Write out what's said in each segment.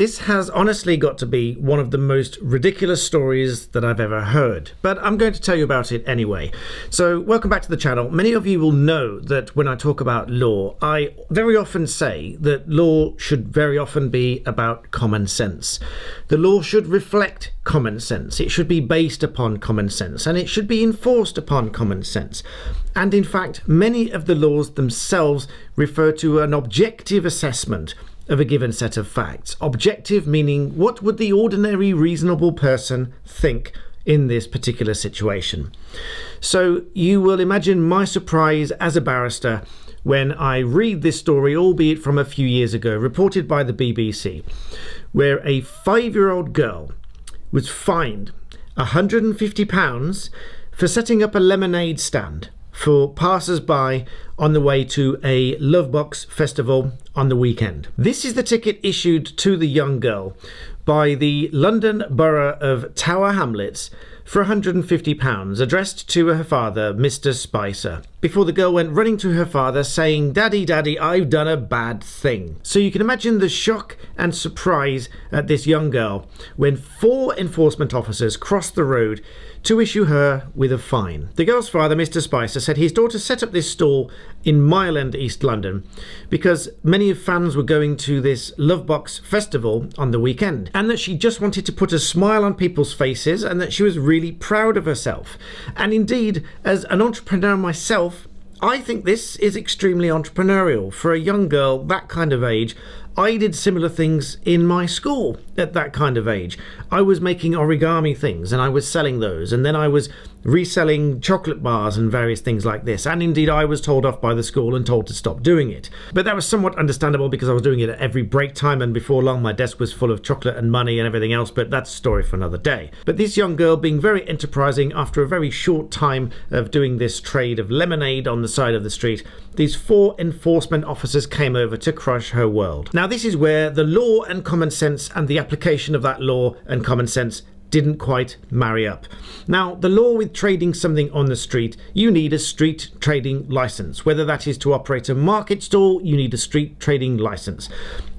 This has honestly got to be one of the most ridiculous stories that I've ever heard, but I'm going to tell you about it anyway. So welcome back to the channel. Many of you will know that when I talk about law, I very often say that law should very often be about common sense. The law should reflect common sense. It should be based upon common sense, and it should be enforced upon common sense. And in fact, many of the laws themselves refer to an objective assessment of a given set of facts. Objective meaning, what would the ordinary reasonable person think in this particular situation? So you will imagine my surprise as a barrister when I read this story, albeit from a few years ago, reported by the BBC, where a 5-year-old girl was fined £150 for setting up a lemonade stand for passers-by on the way to a Lovebox festival on the weekend. This is the ticket issued to the young girl by the London Borough of Tower Hamlets for £150, addressed to her father, Mr. Spicer, before the girl went running to her father saying, "Daddy, Daddy, I've done a bad thing." So you can imagine the shock and surprise at this young girl when 4 enforcement officers crossed the road to issue her with a fine. The girl's father, Mr. Spicer, said his daughter set up this stall in Mile End, East London, because many fans were going to this Lovebox festival on the weekend, and that she just wanted to put a smile on people's faces, and that she was really proud of herself. And indeed, as an entrepreneur myself, I think this is extremely entrepreneurial. For a young girl that kind of age, I did similar things in my school at that kind of age. I was making origami things and I was selling those, and then I was reselling chocolate bars and various things like this, and indeed I was told off by the school and told to stop doing it. But that was somewhat understandable because I was doing it at every break time, and before long my desk was full of chocolate and money and everything else, but that's a story for another day. But this young girl, being very enterprising, after a very short time of doing this trade of lemonade on the side of the street, these 4 enforcement officers came over to crush her world. Now this is where the law and common sense and the application of that law and common sense didn't quite marry up. Now, the law with trading something on the street, you need a street trading license. Whether that is to operate a market stall, you need a street trading license.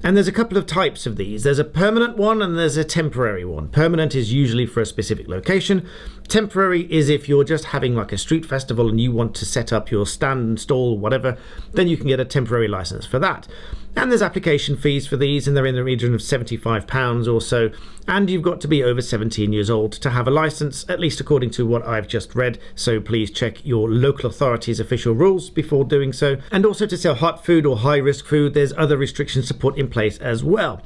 And there's a couple of types of these. There's a permanent one and there's a temporary one. Permanent is usually for a specific location. Temporary is if you're just having like a street festival and you want to set up your stand and stall, whatever, then you can get a temporary license for that. And there's application fees for these, and they're in the region of £75 or so, and you've got to be over 17 years old to have a license, at least according to what I've just read, so please check your local authority's official rules before doing so. And also to sell hot food or high-risk food, there's other restrictions to put in place as well.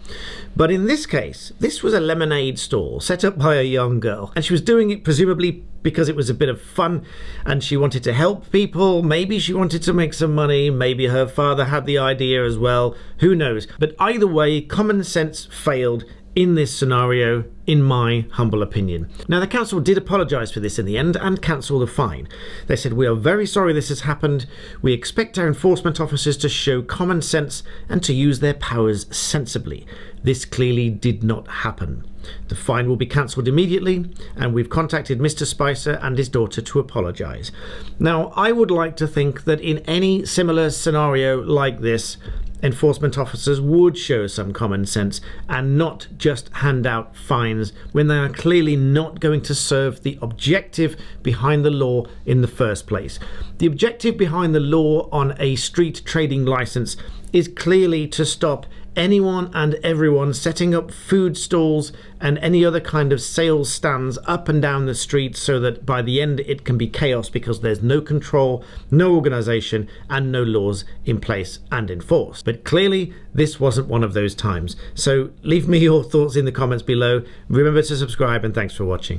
But in this case, this was a lemonade stall set up by a young girl, and she was doing it presumably because it was a bit of fun and she wanted to help people. Maybe she wanted to make some money, maybe her father had the idea as well, who knows. But either way, common sense failed in this scenario, in my humble opinion. Now, the council did apologise for this in the end and cancel the fine. They said, "We are very sorry this has happened. We expect our enforcement officers to show common sense and to use their powers sensibly. This clearly did not happen. The fine will be cancelled immediately, and we've contacted Mr. Spicer and his daughter to apologise." Now, I would like to think that in any similar scenario like this, enforcement officers would show some common sense and not just hand out fines when they are clearly not going to serve the objective behind the law in the first place. The objective behind the law on a street trading license is clearly to stop anyone and everyone setting up food stalls and any other kind of sales stands up and down the street, so that by the end it can be chaos because there's no control, no organisation and no laws in place and enforced. But clearly this wasn't one of those times. So leave me your thoughts in the comments below. Remember to subscribe, and thanks for watching.